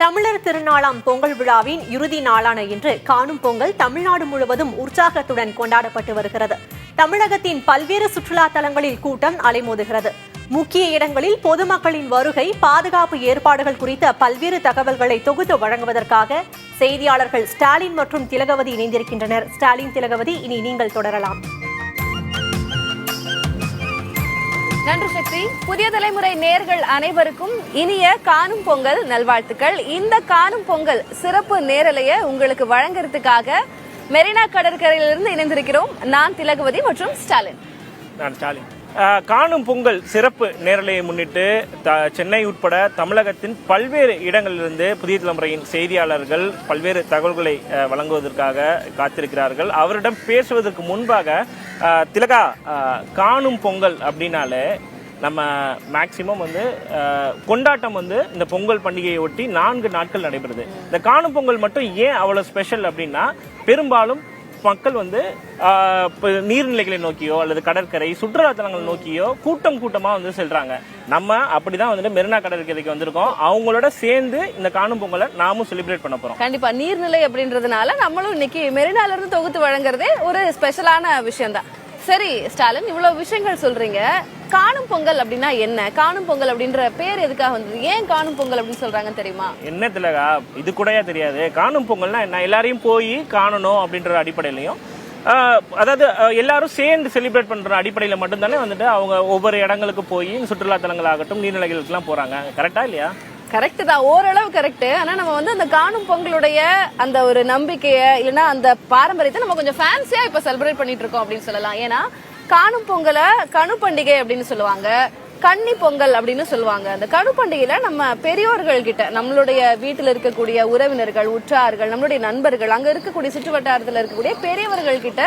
தமிழர் திருநாளாம் பொங்கல் விழாவின் இறுதி நாளான இன்று காணும் பொங்கல் தமிழ்நாடு முழுவதும் உற்சாகத்துடன் கொண்டாடப்பட்டு வருகிறது. தமிழகத்தின் பல்வேறு சுற்றுலா தலங்களில் கூட்டம் அலைமோதுகிறது. முக்கிய இடங்களில் பொதுமக்களின் வருகை, பாதுகாப்பு ஏற்பாடுகள் குறித்த பல்வேறு தகவல்களை தொகுத்து வழங்குவதற்காக செய்தியாளர்கள் ஸ்டாலின் மற்றும் திலகவதி இணைந்திருக்கின்றனர். ஸ்டாலின், திலகவதி, இனி நீங்கள் தொடரலாம். நன்றி சக்தி. புதிய தலைமுறை நேயர்கள் அனைவருக்கும் இனிய காணும் பொங்கல் நல்வாழ்த்துக்கள். இந்த காணும் பொங்கல் சிறப்பு நேரலையை உங்களுக்கு வழங்குறதுக்காக மெரினா கடற்கரையிலிருந்து இணைந்திருக்கிறோம். நான் திலகவதி மற்றும் ஸ்டாலின். நான் ஸ்டாலின். காணும் பொங்கல் சிறப்பு நேரலையை முன்னிட்டு சென்னை உட்பட தமிழகத்தின் பல்வேறு இடங்களிலிருந்து புதிய தலைமுறையின் செய்தியாளர்கள் பல்வேறு தகவல்களை வழங்குவதற்காக காத்திருக்கிறார்கள். அவரிடம் பேசுவதற்கு முன்பாக திலகா, காணும் பொங்கல் அப்படின்னாலே நம்ம மேக்சிமம் கொண்டாட்டம் இந்த பொங்கல் பண்டிகையை ஒட்டி 4 நாட்கள் நடைபெறுது. இந்த காணும் பொங்கல் மட்டும் ஏன் அவ்வளவு ஸ்பெஷல் அப்படின்னா, பெரும்பாலும் மக்கள் நீர்நிலைகளை நோக்கியோ அல்லது கடற்கரை சுற்றுலா தலங்களை நோக்கியோ கூட்டமா செல்றாங்க. நம்ம அப்படிதான் மெரினா கடற்கரைக்கு வந்திருக்கோம். அவங்களோட சேர்ந்து இந்த காணும் பொங்கலை நாமும் செலிப்ரேட் பண்ண போறோம். கண்டிப்பா நீர்நிலை அப்படின்றதுனால நம்மளும் இன்னைக்கு மெரினால இருந்து தொகுத்து வழங்குறதே ஒரு ஸ்பெஷலான விஷயம் தான். சரி ஸ்டாலின், இவ்வளவு விஷயங்கள் சொல்றீங்க. காணும் பொங்கல் அப்படின்னா என்ன? காணும் பொங்கல் அப்படின்ற பேர் எதுக்காக வந்தது? ஏன் காணும் பொங்கல் அப்படின்னு சொல்றாங்க தெரியுமா? என்ன திலகா, இது கூடயா தெரியாது? காணும் பொங்கல்னா என்ன? எல்லாரையும் போய் காணணும் அப்படின்ற அடிப்படையிலையும், அதாவது எல்லாரும் சேர்ந்து செலிப்ரேட் பண்ற அடிப்படையில மட்டும்தானே அவங்க ஒவ்வொரு இடங்களுக்கு போய் சுற்றுலா தலங்களாகட்டும் நீர்நிலைகளுக்கு எல்லாம் போறாங்க. கரெக்டா இல்லையா? கரெக்ட் தான், ஓரளவு கரெக்ட். ஆனா நம்ம அந்த காணும் பொங்கலுடைய அந்த ஒரு நம்பிக்கைய இல்லைன்னா அந்த பாரம்பரியத்தை நம்ம கொஞ்சம் ஃபேன்சியா இப்ப செலிப்ரேட் பண்ணிட்டு இருக்கோம் அப்படின்னு சொல்லலாம். ஏன்னா காணும் பொங்கலை கணு பண்டிகை அப்படின்னு சொல்லுவாங்க, கன்னி பொங்கல் அப்படின்னு சொல்லுவாங்க. அந்த கணு பண்டிகையில நம்ம பெரியோர்கள் கிட்ட, நம்மளுடைய வீட்டுல இருக்கக்கூடிய உறவினர்கள், உற்றார்கள், நம்மளுடைய நண்பர்கள், அங்க இருக்கக்கூடிய சுற்று வட்டாரத்துல இருக்கக்கூடிய பெரியவர்கள் கிட்ட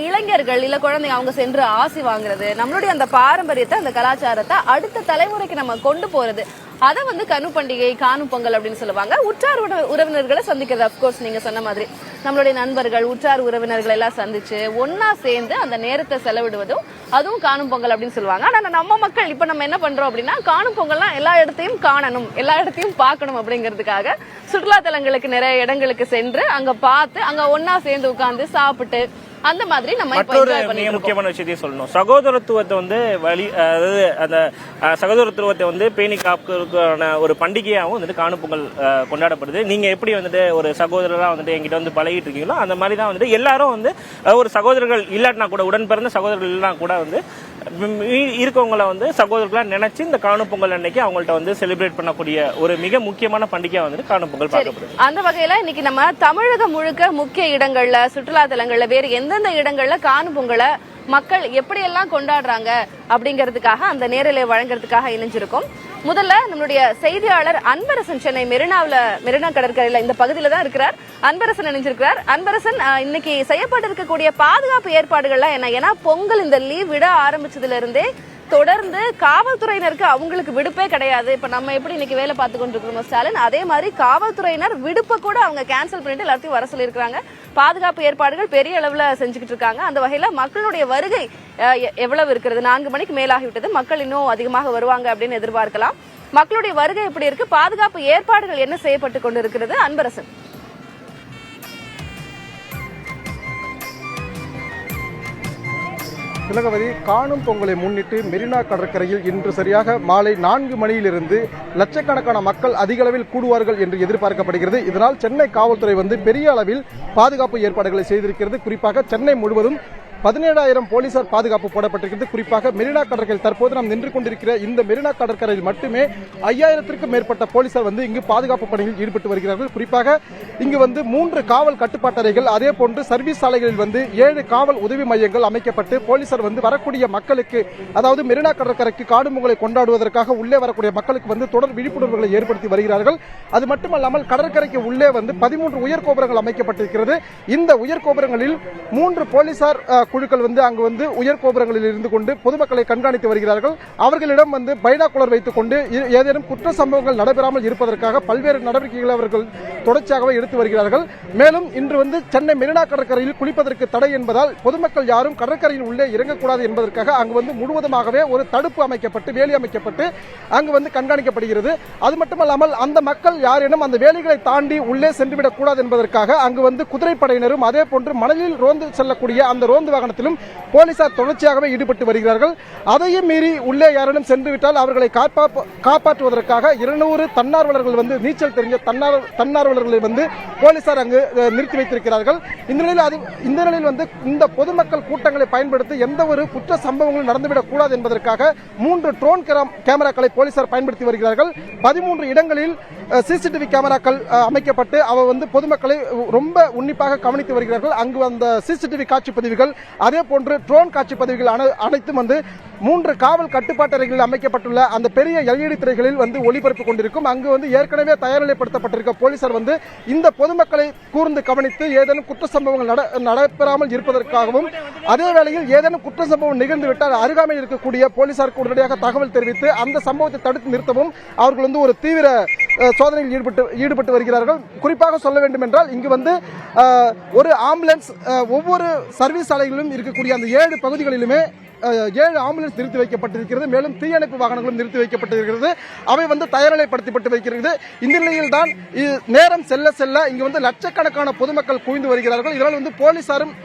இளைஞர்கள் இல்ல குழந்தைங்க அவங்க சென்று ஆசி வாங்குறது, நம்மளுடைய அந்த பாரம்பரியத்தை அந்த கலாச்சாரத்தை அடுத்த தலைமுறைக்கு நம்ம கொண்டு போறது, அதை கனு பண்டிகை காணும் பொங்கல் அப்படின்னு சொல்லுவாங்க. உற்றார் உறவினர்களை சந்திக்கிறது, அப்கோர்ஸ் நீங்க சொன்ன மாதிரி நம்மளுடைய நண்பர்கள், உற்றார் உறவினர்கள் எல்லாம் சந்திச்சு ஒன்னா சேர்ந்து அந்த நேரத்தை செலவிடுவதும் அதுவும் காணும் பொங்கல் அப்படின்னு சொல்லுவாங்க. ஆனா நம்ம மக்கள் இப்ப நம்ம என்ன பண்றோம் அப்படின்னா, காணும் பொங்கல்னா எல்லா இடத்தையும் காணணும், எல்லா இடத்தையும் பார்க்கணும் அப்படிங்கிறதுக்காக சுற்றுலா தலங்களுக்கு நிறைய இடங்களுக்கு சென்று அங்க பார்த்து அங்க ஒன்னா சேர்ந்து உட்கார்ந்து சாப்பிட்டு அந்த மாதிரி நம்ம மற்றொரு மிக முக்கியமான விஷயத்தையும் சொல்லணும். சகோதரத்துவத்தை அதாவது அந்த சகோதரத்துவத்தை பேணி காப்புக்கான ஒரு பண்டிகையாகவும் காணும் பொங்கல் கொண்டாடப்படுது. நீங்க எப்படி ஒரு சகோதரரா என்கிட்ட பழகிட்டு இருக்கீங்களோ அந்த மாதிரி தான் எல்லாரும் ஒரு சகோதரர்கள் இல்லாட்டினா கூட, உடன் பிறந்த சகோதரர்கள் இல்லைனா கூட இருக்கவங்கள சகோதரர்களா நினைச்சு இந்த காணும் பொங்கல் அன்னைக்கு அவங்கள்ட்ட செலிப்ரேட் பண்ணக்கூடிய ஒரு மிக முக்கியமான பண்டிகையா காணும் பொங்கல் பார்க்கப்படுது. அந்த வகையில இன்னைக்கு நம்ம தமிழகம் முழுக்க முக்கிய இடங்கள்ல, சுற்றுலா தலங்கள்ல, வேறு எந்தெந்த இடங்கள்ல காணும் பொங்கலை மக்கள் எப்படி எல்லாம் கொண்டாடுறாங்க அப்படிங்கிறதுக்காக அந்த நேரலை வழங்குறதுக்காக இணைஞ்சிருக்கோம். முதல்ல நம்மளுடைய செய்தியாளர் அன்பரசன் சென்னை மெரினா கடற்கரையில இந்த பகுதியில தான் இருக்கிறார். அன்பரசன் இணைஞ்சிருக்கிறார். அன்பரசன், இன்னைக்கு செய்யப்பட்டிருக்கக்கூடிய பாதுகாப்பு ஏற்பாடுகள்லாம் என்ன? ஏன்னா பொங்கல் இந்த லீவ் விட ஆரம்பிச்சதுல இருந்தே தொடர்ந்து காவல்துறையினருக்கு அவங்களுக்கு விடுப்பே கிடையாது. இப்ப நம்ம எப்படி இன்னைக்கு வேலை பார்த்து கொண்டிருக்கிறோம் ஸ்டாலின், அதே மாதிரி காவல்துறையினர் விடுப்பை கூட அவங்க கேன்சல் பண்ணிட்டு எல்லாத்தையும் வர சொல்லியிருக்காங்க. பாதுகாப்பு ஏற்பாடுகள் பெரிய அளவுல செஞ்சுக்கிட்டு இருக்காங்க. அந்த வகையில மக்களுடைய வருகை எவ்வளவு இருக்கிறது? 4 மணிக்கு மேலாகிவிட்டது. மக்கள் இன்னும் அதிகமாக வருவாங்க அப்படின்னு எதிர்பார்க்கலாம். மக்களுடைய வருகை எப்படி இருக்கு? பாதுகாப்பு ஏற்பாடுகள் என்ன செய்யப்பட்டு கொண்டிருக்கிறது? அன்பரசன். திலகவதி, காணும் பொங்கலை முன்னிட்டு மெரினா கடற்கரையில் இன்று சரியாக மாலை 4 மணியிலிருந்து லட்சக்கணக்கான மக்கள் அதிக அளவில் கூடுவார்கள் என்று எதிர்பார்க்கப்படுகிறது. இதனால் சென்னை காவல்துறை பெரிய அளவில் பாதுகாப்பு ஏற்பாடுகளை செய்திருக்கிறது. குறிப்பாக சென்னை முழுவதும் 17,000 போலீசார் பாதுகாப்பு போடப்பட்டிருக்கிறது. குறிப்பாக மெரினா கடற்கரையில் தற்போது நாம் நின்று கொண்டிருக்கிற இந்த மெரினா கடற்கரையில் மட்டுமே 5000த்திற்கும் மேற்பட்ட போலீசார் இங்கு பாதுகாப்பு பணியில் ஈடுபட்டு வருகிறார்கள். குறிப்பாக இங்கு 3 காவல் கட்டுப்பாட்டறைகள், அதே போன்று சர்வீஸ் சாலைகளில் 7 காவல் உதவி மையங்கள் அமைக்கப்பட்டு போலீசார் வரக்கூடிய மக்களுக்கு, அதாவது மெரினா கடற்கரைக்கு காணும் பொங்கலை கொண்டாடுவதற்காக உள்ளே வரக்கூடிய மக்களுக்கு தொடர் விழிப்புணர்வுகளை ஏற்படுத்தி வருகிறார்கள். அது மட்டுமல்லாமல் கடற்கரைக்கு உள்ளே 13 உயர்கோபுரங்கள் அமைக்கப்பட்டிருக்கிறது. இந்த உயர்கோபுரங்களில் 3 போலீசார் குழுக்கள் வந்து அங்கு வந்து உயர் கோபுரங்களில் இருந்து கொண்டு பொதுமக்களை கண்காணித்து வருகிறார்கள். அவர்களிடம் வந்து பைனாகுலர் வைத்துக் கொண்டு ஏதேனும் குற்ற சம்பவங்கள் நடைபெறாமல் இருப்பதற்காக பல்வேறு நடவடிக்கைகளை அவர்கள் தொடர்ச்சியாகவே எடுத்து வருகிறார்கள். மேலும் இன்று வந்து சென்னை மெரினா கடற்கரையில் குளிப்பதற்கு தடை என்பதால் பொதுமக்கள் யாரும் கடற்கரையில் உள்ளே இறங்கக்கூடாது என்பதற்காக அங்கு வந்து முழுவதுமாகவே ஒரு தடுப்பு அமைக்கப்பட்டு வேலி அமைக்கப்பட்டு அங்கு வந்து கண்காணிக்கப்படுகிறது. அது மட்டுமல்லாமல் அந்த மக்கள் யாரேனும் அந்த வேலிகளை தாண்டி உள்ளே சென்றுவிடக் கூடாது என்பதற்காக அங்கு வந்து குதிரைப்படையினரும் அதே போன்று மணலில் ரோந்து செல்லக்கூடிய அந்த ரோந்து வாகனத்திலும் போலீசார் தொடர்ச்சியாகவே ஈடுபட்டு வருகிறார்கள். அதையும் மீறி உள்ளே யாரேனும் சென்றுவிட்டால் அவர்களை காப்பாற்றுவதற்காக 200 தன்னார்வலர்கள் வந்து நீச்சல் தெரிஞ்ச தன்னார்வலர்களை வந்து போலீசார் அங்கு நிறுத்தி வைத்திருக்கிறார்கள். இந்த நிலையில் வந்து இந்த பொதுமக்கள் கூட்டங்களை பயன்படுத்தி எந்த ஒரு குற்ற சம்பவங்களும் நடந்துவிடக் கூடாது என்பதற்காக 3 ட்ரோன் கேமராக்களை போலீசார் பயன்படுத்தி வருகிறார்கள். 13 இடங்களில் சிசிடிவி கேமராக்கள் அமைக்கப்பட்டு அவ வந்து பொதுமக்களை ரொம்ப உன்னிப்பாக கவனித்து வருகிறார்கள். அங்கு அந்த சிசிடிவி காட்சிப்பதிவுகள் அதே போன்று ட்ரோன் காட்சிப்பதிவுகள் அனைத்தும் வந்து 3 காவல் கட்டுப்பாட்டு அறைகளில் அமைக்கப்பட்டுள்ள அந்த பெரிய LED திரைகளில் வந்து ஒளிபரப்பு கொண்டிருக்கும். அங்கு வந்து ஏற்கனவே தயார் நிலைப்படுத்தப்பட்டிருக்க போலீசார் வந்து இந்த பொதுமக்களை கூர்ந்து கவனித்து ஏதேனும் குற்ற சம்பவங்கள் நடைபெறாமல் இருப்பதற்காகவும் அதே வேளையில் ஏதேனும் குற்ற சம்பவம் நிகழ்ந்துவிட்டால் அருகாமையில் இருக்கக்கூடிய போலீசாருக்கு உடனடியாக தகவல் தெரிவித்து அந்த சம்பவத்தை தடுத்து நிறுத்தவும் அவர்கள் வந்து ஒரு தீவிர சோதனையில் ஈடுபட்டு வருகிறார்கள். குறிப்பாக சொல்ல வேண்டும் என்றால் இங்கு வந்து ஒரு ஆம்புலன்ஸ் ஒவ்வொரு சர்வீஸ் ஆலைகளிலும் இருக்கக்கூடிய அந்த 7 பகுதிகளிலுமே 7 ஆம்புலன்ஸ் நிறுத்தி வைக்கப்பட்டிருக்கிறது. மேலும் தீயணைப்பு வாகனங்களும் நிறுத்தி வைக்கப்பட்டிருக்கிறது. அவை வந்து தயார்நிலைப்படுத்தப்பட்டு வைக்கிறது. இந்த நிலையில் தான் நேரம் செல்ல செல்ல இங்கு வந்து லட்சக்கணக்கான பொதுமக்கள் குவிந்து வருகிறார்கள். இதனால் வந்து போலீசாரும்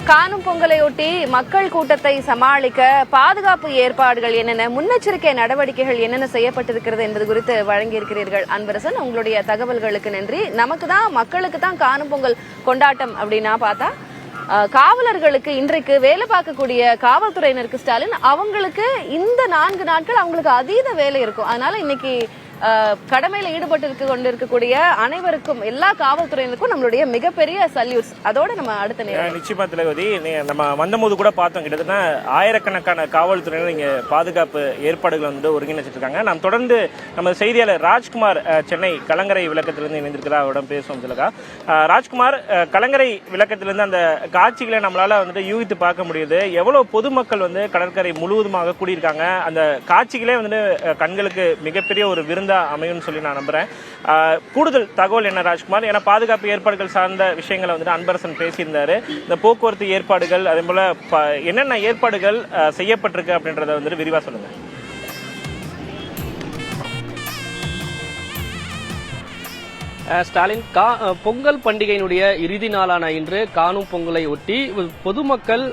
காணும் பொங்கலையொட்டி மக்கள் கூட்டத்தை சமாளிக்க பாதுகாப்பு ஏற்பாடுகள் என்னென்ன, முன்னெச்சரிக்கை நடவடிக்கைகள் என்னென்ன செய்யப்பட்டிருக்கிறது என்பது குறித்து வழங்கியிருக்கிறீர்கள் அன்பரசன். உங்களுடைய தகவல்களுக்கு நன்றி. மக்களுக்கு தான் காணும் பொங்கல் கொண்டாட்டம் அப்படின்னா பார்த்தா காவலர்களுக்கு இன்றைக்கு வேலை பார்க்கக்கூடிய காவல்துறையினருக்கு ஸ்டாலின் அவங்களுக்கு இந்த 4 நாட்கள் அவங்களுக்கு அதீத வேலை இருக்கும். அதனால இன்னைக்கு கடமையில ஈடுபட்டு கொண்டிருக்கக்கூடிய அனைவருக்கும் எல்லா காவல்துறையினருக்கும் நம்மளுடைய மிகப்பெரிய சல்யூட்ஸ். அதோட நம்ம அடுத்த நேரம் நிச்சயமா தலைவதி நம்ம வந்தபோது கூட பார்த்தோம், கிட்டத்தட்ட ஆயிரக்கணக்கான காவல்துறையினர் இங்க பாதுகாப்பு ஏற்பாடுகள் வந்து ஒருங்கிணைச்சிட்டு இருக்காங்க. நாம் தொடர்ந்து நம்ம செய்தியாளர் ராஜ்குமார் சென்னை கலங்கரை விளக்கத்திலிருந்து இணைந்திருக்கிறார், அவரிடம் பேசுவோம். சிலகா ராஜ்குமார், கலங்கரை விளக்கத்திலிருந்து அந்த காட்சிகளை நம்மளால வந்துட்டு யூகித்து பார்க்க முடியுது. எவ்வளவு பொதுமக்கள் வந்து கடற்கரை முழுவதுமாக கூடியிருக்காங்க. அந்த காட்சிகளே வந்து கண்களுக்கு மிகப்பெரிய ஒரு விருந்தா அமையும் சொல்லி நான் நம்புறேன். கூடுதல் தகவல் என்ன ராஜ்குமார்? ஏன்னா பாதுகாப்பு ஏற்பாடுகள் சார்ந்த விஷயங்களை வந்துட்டு அன்பரசன் பேசியிருந்தாரு. இந்த போக்குவரத்து ஏற்பாடுகள் அதே போல என்னென்ன ஏற்பாடுகள் செய்யப்பட்டிருக்கு அப்படின்றத வந்துட்டு விரிவா சொல்லுங்க. ஸ்டாலின், பொங்கல் பண்டிகையினுடைய இறுதி நாளான இன்று காணும் பொங்கலை ஒட்டி பொதுமக்கள்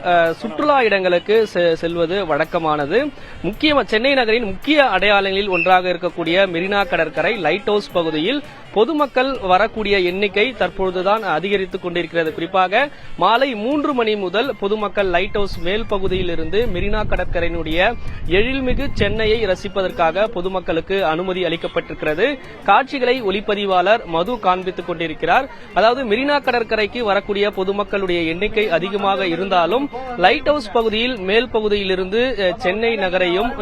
சுற்றுலா இடங்களுக்கு செல்வது வழக்கமானது. முக்கியமாக சென்னை நகரின் முக்கிய அடையாளங்களில் ஒன்றாக இருக்கக்கூடிய மெரினா கடற்கரை லைட் ஹவுஸ் பகுதியில் பொதுமக்கள் வரக்கூடிய எண்ணிக்கை தற்பொழுதுதான் அதிகரித்துக் கொண்டிருக்கிறது. குறிப்பாக மாலை 3 மணி முதல் பொதுமக்கள் லைட் ஹவுஸ் மேல் பகுதியில் இருந்து மெரினா கடற்கரையினுடைய எழில்மிகு சென்னையை ரசிப்பதற்காக பொதுமக்களுக்கு அனுமதி அளிக்கப்பட்டிருக்கிறது. காட்சிகளை ஒளிப்பதிவாளர் மது காண்பித்துக் கொண்டிருக்கிறார். அதாவது மெரினா கடற்கரைக்கு வரக்கூடிய பொதுமக்களுடைய எண்ணிக்கை அதிகமாக இருந்தாலும் லைட் ஹவுஸ் பகுதியில் மேல் பகுதியிலிருந்து சென்னை நகரையும்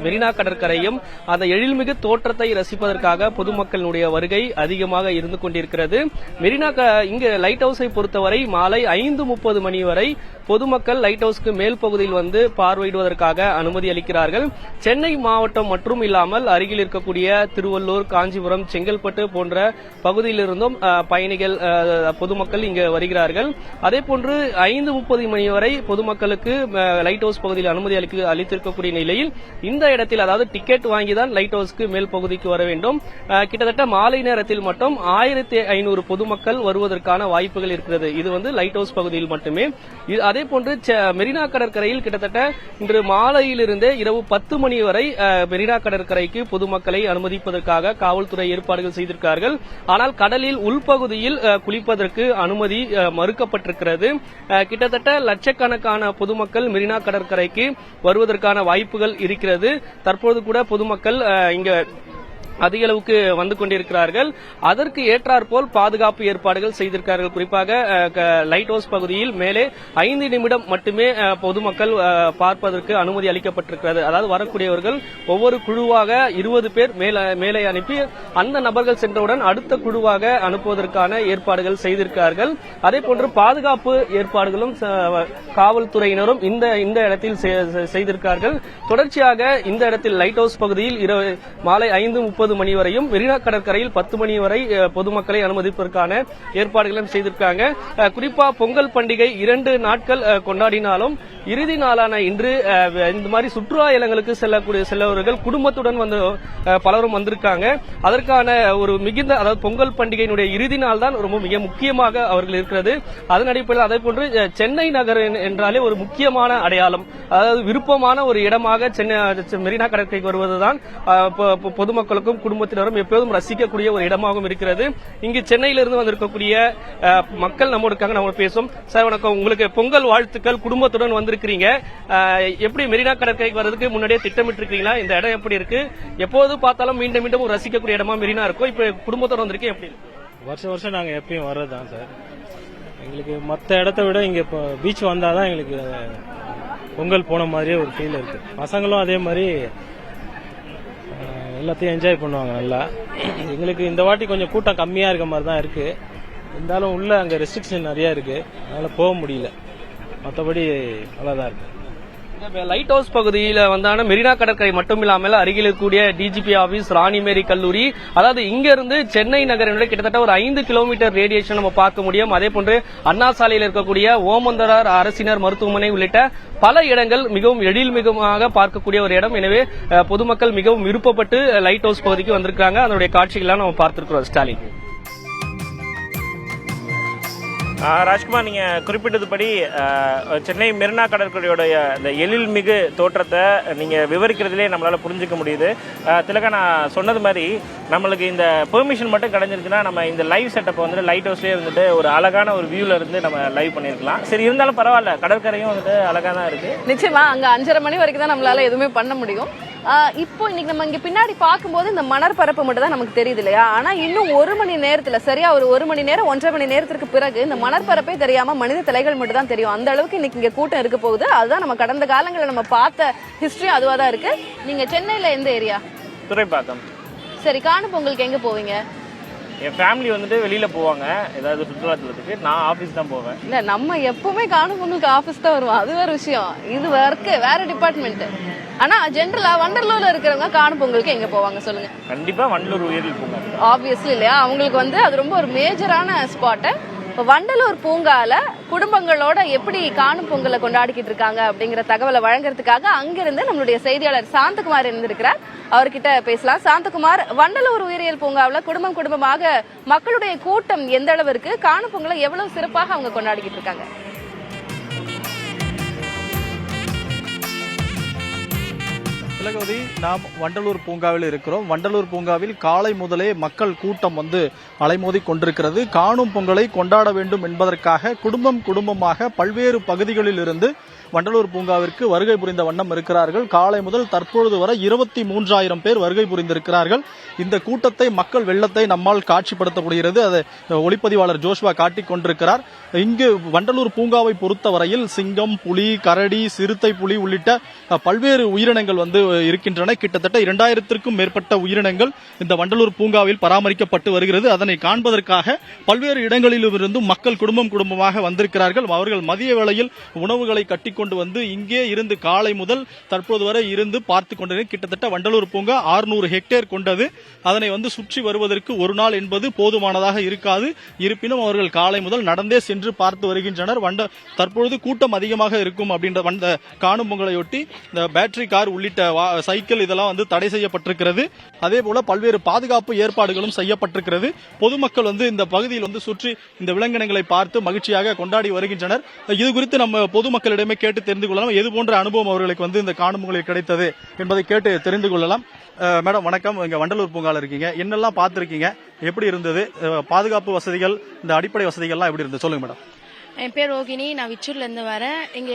மெரினா கடற்கரையும் அந்த எழில்மிகு தோற்றத்தை ரசிப்பதற்காக பொதுமக்களுடைய வருகை அதிகமாக இருந்து கொண்டிருக்கிறது. மெரினா இங்கு லைட் ஹவுஸை பொறுத்தவரை மாலை 5:30 மணி வரை பொதுமக்கள் லைட் ஹவுஸ்க்கு மேல் பகுதியில் வந்து பார்வையிடுவதற்காக அனுமதி அளிக்கிறார்கள். சென்னை மாவட்டம் மற்றும் இல்லாமல் அருகில் இருக்கக்கூடிய திருவள்ளூர், காஞ்சிபுரம், செங்கல்பட்டு போன்ற பகுதியிலிருந்தும் பயணிகள் பொதுமக்கள் இங்கு வருகிறார்கள். அதே போன்று 5:30 மணி வரை பொதுமக்களுக்கு லைட் ஹவுஸ் பகுதியில் அனுமதி அளித்திருக்கக்கூடிய நிலையில் இந்த இடத்தில் அதாவது டிக்கெட் வாங்கிதான் லைட் ஹவுஸ்க்கு மேல் பகுதிக்கு வர வேண்டும். கிட்டத்தட்ட மாலை நேரத்தில் மட்டும் 1500 பொதுமக்கள் வருவதற்கான வாய்ப்புகள் இருக்கிறது. இது வந்து லைட் ஹவுஸ் பகுதியில் மட்டுமே. அதே போன்று மெரினா கடற்கரையில் கிட்டத்தட்ட இன்று மாலையிலிருந்தே இரவு 10 மணி வரை மெரினா கடற்கரைக்கு பொதுமக்களை அனுமதிப்பதற்காக காவல்துறை ஏற்பாடுகள் செய்திருக்கிறார்கள். ஆனால் கடலில் உள்பகுதியில் குளிப்பதற்கு அனுமதி மறுக்கப்பட்டிருக்கிறது. கிட்டத்தட்ட லட்சக்கணக்கான பொதுமக்கள் மெரினா கடற்கரைக்கு வருவதற்கான வாய்ப்புகள் இருக்கிறது. தற்போது கூட பொதுமக்கள் இங்க அதிக அளவுக்கு வந்து கொண்டிருக்கிறார்கள். அதற்கு ஏற்றாற்போல் பாதுகாப்பு ஏற்பாடுகள் செய்திருக்கிறார்கள். குறிப்பாக லைட் ஹவுஸ் பகுதியில் மேலே 5 நிமிடம் மட்டுமே பொதுமக்கள் பார்ப்பதற்கு அனுமதி அளிக்கப்பட்டிருக்கிறது. அதாவது வரக்கூடியவர்கள் ஒவ்வொரு குழுவாக 20 பேர் மேலே அனுப்பி அந்த நபர்கள் சென்றவுடன் அடுத்த குழுவாக அனுப்புவதற்கான ஏற்பாடுகள் செய்திருக்கிறார்கள். அதே போன்று பாதுகாப்பு ஏற்பாடுகளும் காவல்துறையினரும் இந்த இடத்தில் செய்திருக்கிறார்கள். தொடர்ச்சியாக இந்த இடத்தில் லைட் ஹவுஸ் பகுதியில் மாலை 5:30 மணி வரையும், மெரினா கடற்கரையில் 10 மணி வரை பொதுமக்களை அனுமதிப்பதற்கான ஏற்பாடுகளும் செய்திருக்காங்க. குறிப்பா பொங்கல் பண்டிகை 2 நாட்கள் கொண்டாடினாலும் இறுதி நாளான இன்று இந்த மாதிரி சுற்றுலா இடங்களுக்கு செல்லவர்கள் குடும்பத்துடன் வந்து பலரும் வந்திருக்காங்க. அதற்கான ஒரு மிகுந்த, அதாவது பொங்கல் பண்டிகையினுடைய இறுதி நாள் தான் ரொம்ப மிக முக்கியமாக அவர்கள் இருக்கிறது. அதன் அடிப்படையில் அதே போன்று சென்னை நகர் என்றாலே ஒரு முக்கியமான அடையாளம், அதாவது விருப்பமான ஒரு இடமாக சென்னை மெரினா கடற்கரைக்கு வருவதுதான் பொதுமக்களுக்கும் குடும்பத்தினரும் எப்போதும் ரசிக்கக்கூடிய ஒரு இடமாகவும் இருக்கிறது. இங்கு சென்னையிலிருந்து வந்திருக்கக்கூடிய மக்கள் நம்மோடு பேசும். சார் வணக்கம், உங்களுக்கு பொங்கல் வாழ்த்துக்கள். குடும்பத்துடன் வந்திருக்கிறீங்க, எப்படி மெரினா கடற்கரைக்கு வர்றதுக்கு முன்னாடியே திட்டமிட்டு இருக்கீங்களா? இந்த இடம் எப்படி இருக்கு? எப்போது பார்த்தாலும் மீண்டும் மீண்டும் ரசிக்கக்கூடிய இடமா மெரினா இருக்கும். இப்ப குடும்பத்தோட வந்திருக்கேன், எப்படி இருக்கு? வருஷம் நாங்க எப்பயும் வர்றதுதான் சார். எங்களுக்கு மற்ற இடத்த விட இங்க பீச் வந்தாதான் எங்களுக்கு பொங்கல் போன மாதிரியே ஒரு ஃபீல் இருக்கு. பசங்களும் அதே மாதிரி எல்லாத்தையும் என்ஜாய் பண்ணுவாங்க நல்லா. எங்களுக்கு இந்த வாட்டி கொஞ்சம் கூட்டம் கம்மியா இருக்க மாதிரி தான் இருக்கு. இருந்தாலும் உள்ள அங்க ரெஸ்ட்ரிக்ஷன் நிறைய இருக்கு, அதனால போக முடியல. மற்றபடி நல்லாதான் இருக்கு. லைட் ஹவுஸ் பகுதியில வந்தான மெரினா கடற்கரை மட்டும் இல்லாமல் அருகில் இருக்கக்கூடிய டிஜிபி ஆபீஸ், ராணிமேரி கல்லூரி, அதாவது இங்க இருந்து சென்னை நகரினுடைய கிட்டத்தட்ட ஒரு 5 கிலோமீட்டர் ரேடியேஷன் நம்ம பார்க்க முடியும். அதே போன்று அண்ணா சாலையில் இருக்கக்கூடிய ஓமந்தரார் அரசினர் மருத்துவமனை உள்ளிட்ட பல இடங்கள் மிகவும் எழில்மிகமாக பார்க்கக்கூடிய ஒரு இடம். எனவே பொதுமக்கள் மிகவும் விருப்பப்பட்டு லைட் ஹவுஸ் பகுதிக்கு வந்திருக்காங்க. அதனுடைய காட்சிகள்லாம் நம்ம பார்த்திருக்கிறோம். ஸ்டாலின். ராஜ்குமார், நீங்க குறிப்பிட்டதுபடி சென்னை மெரினா கடற்கரையோடைய இந்த எழில்மிகு தோற்றத்தை நீங்க விவரிக்கிறதுலே நம்மளால புரிஞ்சுக்க முடியுது. திலகா, நான் சொன்னது மாதிரி நம்மளுக்கு இந்த பெர்மிஷன் மட்டும் கிடைஞ்சிருச்சுன்னா நம்ம இந்த லைவ் செட்டப்பை வந்துட்டு லைட் ஹவுஸ்லேயே இருந்துட்டு ஒரு அழகான ஒரு வியூல இருந்து நம்ம லைவ் பண்ணிருக்கலாம். சரி, இருந்தாலும் பரவாயில்ல, கடற்கரையும் வந்துட்டு அழகா தான் இருக்கு. நிச்சயமா அங்க 5:30 மணி வரைக்கும் தான் நம்மளால எதுவுமே பண்ண முடியும். இப்போ இன்னைக்கு நம்ம இங்க பின்னாடி பார்க்கும்போது இந்த மணற்பரப்பு மட்டும் தான் நமக்கு தெரியுது இல்லையா? ஆனா இன்னும் 1 மணி நேரத்துல, சரியா ஒரு 1 மணி நேரம் 1.5 மணி நேரத்திற்கு பிறகு இந்த மணற்பரப்பே தெரியாம மனித தலைகள் மட்டும் தான் தெரியும். அந்த அளவுக்கு இன்னைக்கு இங்க கூட்டம் இருக்க போகுது. அதுதான் நம்ம கடந்த காலங்களில் நம்ம பார்த்த ஹிஸ்டரி அதுவா தான் இருக்கு. நீங்க சென்னையில எந்த ஏரியா? துறைப்பாக்கம். சரி, காணும் பொங்கலுக்கு எங்க போவீங்க? என் ஃபேமிலி வந்துட்டு வெளியில போவாங்க ஏதாவது சுற்றுலாத்தலத்துக்கு, நான் ஆபீஸ் தான் போவேன். இல்ல, நம்ம எப்பவுமே காணும் பொங்கலுக்கு ஆபீஸ் தான் வருவோம், அது வேற விஷயம். இது வேற டிபார்ட்மெண்ட். ஆனா ஜென்ரலா வண்டலூர்ல இருக்கிறவங்க காணும் பொங்கலுக்கு எங்க போவாங்க சொல்லுங்க? கண்டிப்பா வண்டலூர் உயிரியல் பூங்கா. ஆப்வியஸ்லி இல்லையா, அவங்களுக்கு வந்து அது ரொம்ப ஒரு மேஜரான ஸ்பாட். இப்போ வண்டலூர் பூங்கால குடும்பங்களோட எப்படி காணும் பொங்கலை கொண்டாடிக்கிட்டு இருக்காங்க அப்படிங்கிற தகவலை வழங்குறதுக்காக அங்கிருந்து நம்மளுடைய செய்தியாளர் சாந்தகுமார் இருந்திருக்கிறார். அவர்கிட்ட பேசலாம். சாந்தகுமார், வண்டலூர் உயிரியல் பூங்காவில் குடும்பமாக மக்களுடைய கூட்டம் எந்த அளவு இருக்கு? காணும் பொங்கலை எவ்வளவு சிறப்பாக அவங்க கொண்டாடிக்கிட்டு இருக்காங்க? திலகவதி, நாம் வண்டலூர் பூங்காவில் இருக்கிறோம். வண்டலூர் பூங்காவில் காலை முதலே மக்கள் கூட்டம் வந்து அலைமோதி கொண்டிருக்கிறது. காணும் பொங்கலை கொண்டாட வேண்டும் என்பதற்காக குடும்பமாக பல்வேறு பகுதிகளில் இருந்து வண்டலூர் பூங்காவிற்கு வருகை புரிந்த வண்ணம் இருக்கிறார்கள். காலை முதல் தற்பொழுது வரை 23,000 பேர் வருகை புரிந்திருக்கிறார்கள். இந்த கூட்டத்தை, மக்கள் வெள்ளத்தை நம்மால் காட்சிப்படுத்த முடிகிறது. அதை ஒளிப்பதிவாளர் ஜோஷ்வா காட்டிக் கொண்டிருக்கிறார். இங்கு வண்டலூர் பூங்காவை பொறுத்தவரையில் சிங்கம், புலி, கரடி, சிறுத்தை புலி உள்ளிட்ட பல்வேறு உயிரினங்கள் வந்து இருக்கின்றன. கிட்டத்தட்ட 2000க்கும் மேற்பட்ட உயிரினங்கள் இந்த வண்டலூர் பூங்காவில் பராமரிக்கப்பட்டு வருகிறது. அதனை காண்பதற்காக பல்வேறு இடங்களிலிருந்தும் மக்கள் குடும்பமாக வந்திருக்கிறார்கள். அவர்கள் மதிய வேளையில் உணவுகளை கட்டி கொண்டு வந்து இங்கே இருந்து காலை முதல் தற்போது வரை இருந்து பார்த்து கொண்டது. கிட்டத்தட்ட வண்டலூர் பூங்கா 600 ஹெக்டேர் கொண்டது. அதனை வந்து சுற்றி வருவதற்கு ஒரு நாள் என்பது போதுமானதாக இருக்காது. இருப்பினும் அவர்கள் காலை முதல் நடந்தே சென்று பார்த்து வருகின்றனர். தற்பொழுது கூட்டம் அதிகமாக இருக்கும் அப்படின்ற காணும் பொங்கலையொட்டி இந்த பேட்டரி கார் உள்ளிட்ட சைக்கிள் இதெல்லாம் வந்து தடை செய்யப்பட்டிருக்கிறது. அதே போல பல்வேறு பாதுகாப்பு ஏற்பாடுகளும் செய்யப்பட்டிருக்கிறது. பொதுமக்கள் வந்து இந்த பகுதியில் வந்து சுற்றி இந்த விலங்கினங்களை பார்த்து மகிழ்ச்சியாக கொண்டாடி வருகின்றனர். இது குறித்து நம்ம பொதுமக்களிடமே கேட்டு தெரிந்து கொள்ளலாம். எது போன்ற அனுபவம் அவர்களுக்கு வந்து இந்த காணும் பொங்கலில் கிடைத்தது என்பதை கேட்டு தெரிந்து கொள்ளலாம். மேடம் வணக்கம், இங்க வண்டலூர் பூங்கால இருக்கீங்க, என்னெல்லாம் பார்த்திருக்கீங்க, எப்படி இருந்தது? பாதுகாப்பு வசதிகள், இந்த அடிப்படை வசதிகள்லாம் எப்படி இருந்தது சொல்லுங்க மேடம். என் பேர் ரோகிணி, நான் விச்சூர்லேருந்து வரேன். இங்கே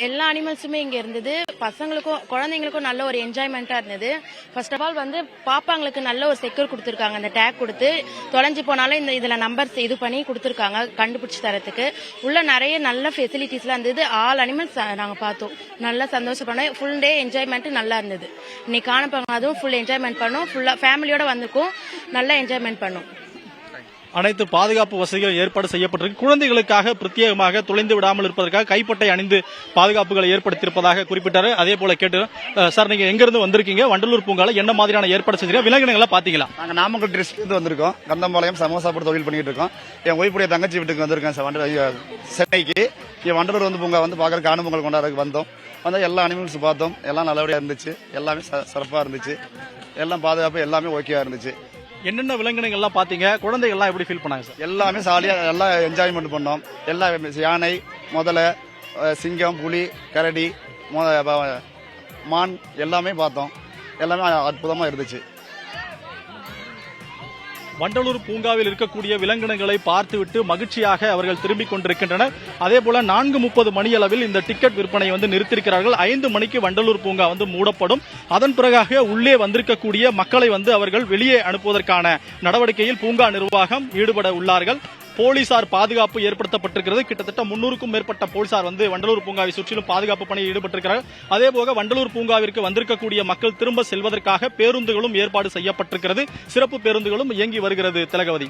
எல்லா அனிமல்ஸுமே இங்கே இருந்தது. பசங்களுக்கும் குழந்தைங்களுக்கும் நல்ல ஒரு என்ஜாய்மெண்ட்டாக இருந்தது. ஃபர்ஸ்ட் ஆஃப் ஆல் வந்து பாப்பாங்களுக்கு நல்ல ஒரு செக்யூர் கொடுத்துருக்காங்க. அந்த டேக் கொடுத்து தொலைஞ்சு போனாலும் இதில் நம்பர்ஸ் இது பண்ணி கொடுத்துருக்காங்க கண்டுபிடிச்சி தரத்துக்கு. உள்ள நிறைய நல்ல ஃபெசிலிட்டிஸ்லாம் இருந்தது. ஆல் அனிமல்ஸ் நாங்கள் பார்த்தோம். நல்லா சந்தோஷப்படணும். ஃபுல் டே என்ஜாய்மெண்ட் நல்லா இருந்தது. இன்னைக்கு காணப்பாங்க, அதுவும் ஃபுல் என்ஜாய்மெண்ட் பண்ணோம். ஃபுல்லாக ஃபேமிலியோட வந்திருக்கோம். நல்லா என்ஜாய்மெண்ட் பண்ணோம். அனைத்து பாதுகாப்பு வசதிகள் ஏற்பாடு செய்யப்பட்டிருக்கு. குழந்தைகளுக்காக பிரத்யேகமாக தொலைந்து விடாமல் இருப்பதற்காக கைப்பட்டை அணிந்து பாதுகாப்புகளை ஏற்படுத்தியிருப்பதாக குறிப்பிட்டாரு. அதே போல கேட்டு சார், நீங்க எங்க இருந்து வந்திருக்கீங்க? வண்டலூர் பூங்கால என்ன மாதிரியான ஏற்பாடு செஞ்சீங்க? விலங்கினங்களை பாத்தீங்களா? நாங்க நாமக்கல் டிஸ்ட்ரிக்ட் வந்திருக்கோம். கந்தம்பாளையம் சமோசா போட்டு தொழில் பண்ணிட்டு இருக்கோம். என் ஒய்ஃபுடைய தங்கச்சி வீட்டுக்கு வந்திருக்கேன் சென்னைக்கு. என் வண்டலூர் வந்து பூங்கா வந்து பாக்குற காணும் பொங்கல் கொண்டாடுறதுக்கு வந்தோம். எல்லா அனிமல்ஸ் பார்த்தோம். எல்லாம் நல்லபடியா இருந்துச்சு. எல்லாமே சிறப்பா இருந்துச்சு. எல்லாம் பாதுகாப்பு எல்லாமே ஓகேவா இருந்துச்சு. என்னென்ன விலங்கினங்கள்லாம் பாத்தீங்க? குழந்தைகள்லாம் எப்படி ஃபீல் பண்ணாங்க சார்? எல்லாமே ஜாலியா எல்லாம் என்ஜாய்மெண்ட் பண்ணோம். எல்லா யானை, முதலை, சிங்கம், புலி, கரடி, மான் எல்லாமே பார்த்தோம். எல்லாமே அற்புதமா இருந்துச்சு. வண்டலூர் பூங்காவில் இருக்கக்கூடிய விலங்கினங்களை பார்த்துவிட்டு மகிழ்ச்சியாக அவர்கள் திரும்பிக் கொண்டிருக்கின்றனர். அதே போல 4:30 மணியளவில் இந்த டிக்கெட் விற்பனை நிறுத்தியிருக்கிறார்கள். 5 மணிக்கு வண்டலூர் பூங்கா மூடப்படும். அதன் பிறகாக உள்ளே வந்திருக்கக்கூடிய மக்களை அவர்கள் வெளியே அனுப்புவதற்கான நடவடிக்கையில் பூங்கா நிர்வாகம் ஈடுபட உள்ளார்கள். போலீசார் பாதுகாப்பு ஏற்படுத்தப்பட்டிருக்கிறது. கிட்டத்தட்ட 300க்கும் மேற்பட்ட போலீசார் வண்டலூர் பூங்காவை சுற்றிலும் பாதுகாப்பு பணியில் ஈடுபட்டிருக்கிறார்கள். அதேபோக வண்டலூர் பூங்காவிற்கு வந்திருக்கக்கூடிய மக்கள் திரும்ப செல்வதற்காக பேருந்துகளும் ஏற்பாடு செய்யப்பட்டிருக்கிறது. சிறப்பு பேருந்துகளும் இயங்கி வருகிறது. திலகவதி,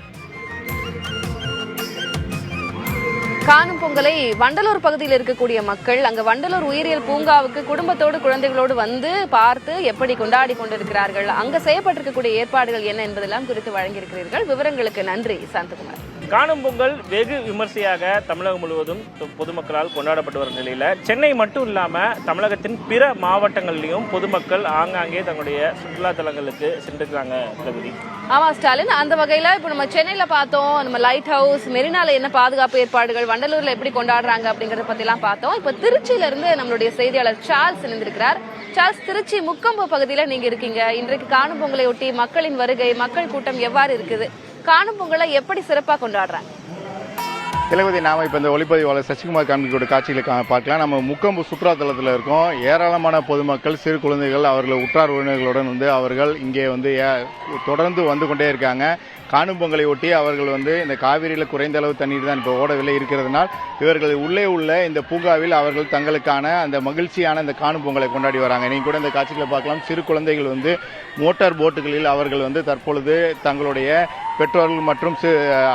காணும் பொங்கலை வண்டலூர் பகுதியில் இருக்கக்கூடிய மக்கள் அங்க வண்டலூர் உயிரியல் பூங்காவுக்கு குடும்பத்தோடு குழந்தைகளோடு வந்து பார்த்து எப்படி கொண்டாடி கொண்டிருக்கிறார்கள், அங்க செய்யப்பட்டிருக்கக்கூடிய ஏற்பாடுகள் என்ன என்பதெல்லாம் குறித்து வழங்கியிருக்கிறீர்கள். விவரங்களுக்கு நன்றி சாந்தகுமார். காணும் பொங்கல் வெகு விமர்சையாக தமிழகம் முழுவதும் பொதுமக்களால் கொண்டாடப்பட்டு வரும் நிலையில சென்னை மட்டும் இல்லாம தமிழகத்தின் பிற மாவட்டங்களிலும் பொதுமக்கள் ஆங்காங்கே தங்களுடைய சுற்றுலா தலங்களுக்கு சென்றிருக்காங்க. ஆமா ஸ்டாலின், அந்த வகையில இப்ப நம்ம சென்னையில பார்த்தோம், நம்ம லைட் ஹவுஸ், மெரினால என்ன பாதுகாப்பு ஏற்பாடுகள், வண்டலூர்ல எப்படி கொண்டாடுறாங்க அப்படிங்கறத பத்தி எல்லாம் பார்த்தோம். இப்ப திருச்சியில இருந்து நம்மளுடைய செய்தியாளர் சார்ல்ஸ் இணைந்திருக்கிறார். சார்ல்ஸ், திருச்சி முக்கொம்பு பகுதியில நீங்க இருக்கீங்க. இன்றைக்கு காணும் பொங்கலை ஒட்டி மக்களின் வருகை, மக்கள் கூட்டம் எவ்வாறு இருக்குது? காணும் பொங்கலை எப்படி சிறப்பா கொண்டாடுறாங்க? திலகவதி, நாம இப்ப இந்த ஒளிப்பதிவாளர் சசிகுமார் காண்பிக்கக்கூடிய காட்சிகளை பார்க்கலாம். நம்ம முக்கொம்பு சுற்றுலா தலத்தில் இருக்கோம். ஏராளமான பொதுமக்கள், சிறு குழந்தைகள், அவர்கள் உற்றார் உறவினர்களுடன் அவர்கள் இங்கே தொடர்ந்து வந்து கொண்டே இருக்காங்க. காணும் பொங்கலை ஒட்டி அவர்கள் இந்த காவிரியில் குறைந்த அளவு தண்ணீர் தான் இப்போ ஓடவில்லை இருக்கிறதுனால் இவர்கள் உள்ளே உள்ள இந்த பூங்காவில் அவர்கள் தங்களுக்கான அந்த மகிழ்ச்சியான இந்த காணும் பொங்கலை கொண்டாடி வராங்க. நீங்க கூட இந்த காட்சிகளை பார்க்கலாம். சிறு குழந்தைகள் மோட்டார் போட்டுகளில் அவர்கள் தற்பொழுது தங்களுடைய பெற்றோர்கள் மற்றும்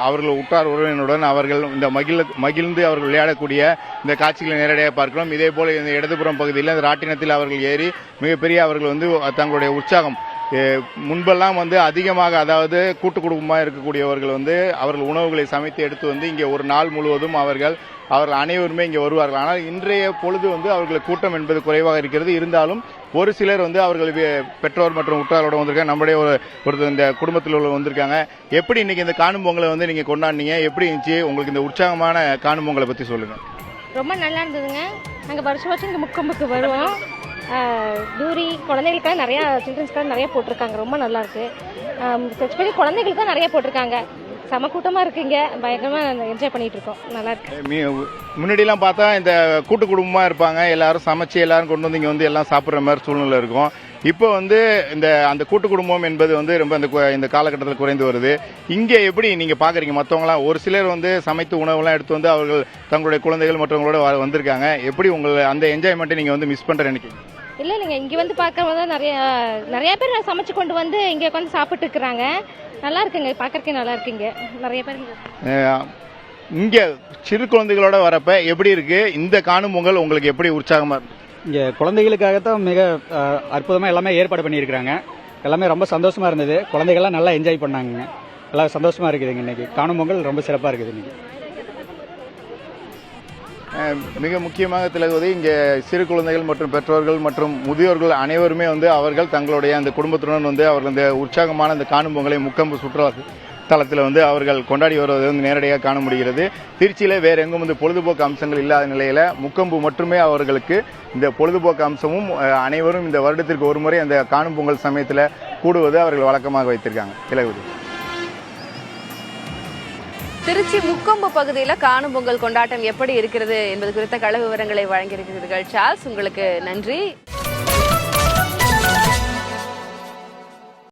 அவர்கள் உற்றார் உறவினருடன் அவர்கள் இந்த மகிழ்ந்து அவர்கள் விளையாடக்கூடிய இந்த காட்சிகளை நேரடியாக பார்க்கிறோம். இதே போல இந்த இடதுபுறம் பகுதியில் இந்த ராட்டினத்தில் அவர்கள் ஏறி மிகப்பெரிய அவர்கள் தங்களுடைய உற்சாகம் முன்பெல்லாம் அதிகமாக, அதாவது கூட்டு குடும்பமாக இருக்கக்கூடியவர்கள் அவர்கள் உணவுகளை சமைத்து எடுத்து இங்கே ஒரு நாள் முழுவதும் அவர்கள் அனைவருமே இங்கே வருவார்கள். ஆனால் இன்றைய பொழுது அவர்களுக்கு கூட்டம் என்பது குறைவாக இருக்கிறது. இருந்தாலும் ஒரு சிலர் அவர்கள் பெற்றோர் மற்றும் உற்றாரோட வந்திருக்காங்க. நம்முடைய ஒரு இந்த குடும்பத்தில் உள்ள வந்திருக்காங்க. எப்படி இன்னைக்கு இந்த காணும் பொங்கலை நீங்க கொண்டாடினீங்க? எப்படி இருந்துச்சு உங்களுக்கு இந்த உற்சாகமான காணும் பொங்கலை பத்தி சொல்லுங்க. ரொம்ப நல்லா இருந்ததுங்க. நாங்கள் வருஷம் இங்கே முக்கொம்புக்கு வருவோம். தூரி குழந்தைகளுக்காக நிறையா சில்ட்ரன்ஸ்க்காக நிறைய போட்டிருக்காங்க. ரொம்ப நல்லா இருக்கு. எஸ்பெஷலி குழந்தைகளுக்கும் நிறைய போட்டிருக்காங்க. செம கூட்டமாக இருக்குங்க. பயங்கரமாக என்ஜாய் பண்ணிட்டு இருக்கோம். நல்லா இருக்கு. முன்னாடிலாம் பார்த்தா இந்த கூட்டு குடும்பமாக இருப்பாங்க. எல்லாரும் சமைச்சு எல்லாரும் கொண்டு இங்கே எல்லாம் சாப்பிட்ற மாதிரி சூழ்நிலை இருக்கும். இப்போ அந்த கூட்டு குடும்பம் என்பது ரொம்ப இந்த காலகட்டத்தில் குறைந்து வருது. இங்கே எப்படி நீங்க பாக்குறீங்க? மற்றவங்களாம் ஒரு சிலர் சமைத்து உணவுலாம் எடுத்து அவர்கள் தங்களுடைய குழந்தைகள் மற்றவங்களோட வந்திருக்காங்க. எப்படி அந்த என்ஜாய்மெண்ட்டை நீங்க மிஸ் பண்ற நினைக்கிறீங்க? இல்லை இல்லைங்க, இங்கே பார்க்க நிறைய பேர் சமைச்சு கொண்டு இங்கே உட்காந்து சாப்பிட்டு இருக்கிறாங்க. நல்லா இருக்குங்க, பார்க்கறதுக்கே நல்லா இருக்குங்க. நிறைய பேர் இங்க சிறு குழந்தைகளோட வரப்ப எப்படி இருக்கு இந்த காணும் பொங்கல்? உங்களுக்கு எப்படி உற்சாகமா இருக்கு? இங்கே குழந்தைகளுக்காகத்தான் மிக அற்புதமாக எல்லாமே ஏற்பாடு பண்ணியிருக்கிறாங்க. எல்லாமே ரொம்ப சந்தோஷமா இருந்தது. குழந்தைகள்லாம் நல்லா என்ஜாய் பண்ணாங்க. எல்லாம் சந்தோஷமா இருக்குதுங்க. இன்னைக்கு காணும் பொங்கல் ரொம்ப சிறப்பாக இருக்குது. இன்னைக்கு மிக முக்கியமாக திலகுவதி, இங்கே சிறு குழந்தைகள் மற்றும் பெற்றோர்கள் மற்றும் முதியோர்கள் அனைவருமே அவர்கள் தங்களுடைய அந்த குடும்பத்துடன் அவர்கள் இந்த உற்சாகமான இந்த காணும் பொங்கலை முக்கொம்பு சுற்றுலா தளத்தில் அவர்கள் கொண்டாடி வருவதை நேரடியாக காண முடிகிறது. திருச்சியில் வேற எங்கும் பொழுதுபோக்கு அம்சங்கள் இல்லாத நிலையில முக்கொம்பு மட்டுமே அவர்களுக்கு இந்த பொழுதுபோக்கு அம்சமும் அனைவரும் இந்த வருடத்திற்கு ஒரு முறை அந்த காணும் பொங்கல் சமயத்தில் கூடுவதை அவர்கள் வழக்கமாக வைத்திருக்காங்க. திலகுவதி. திருச்சி முக்கொம்பு பகுதியில காணும் பொங்கல் கொண்டாட்டம் எப்படி இருக்கிறது என்பது குறித்த கள விவரங்களை வழங்கியிருக்கிறீர்கள் சார்ல்ஸ், உங்களுக்கு நன்றி.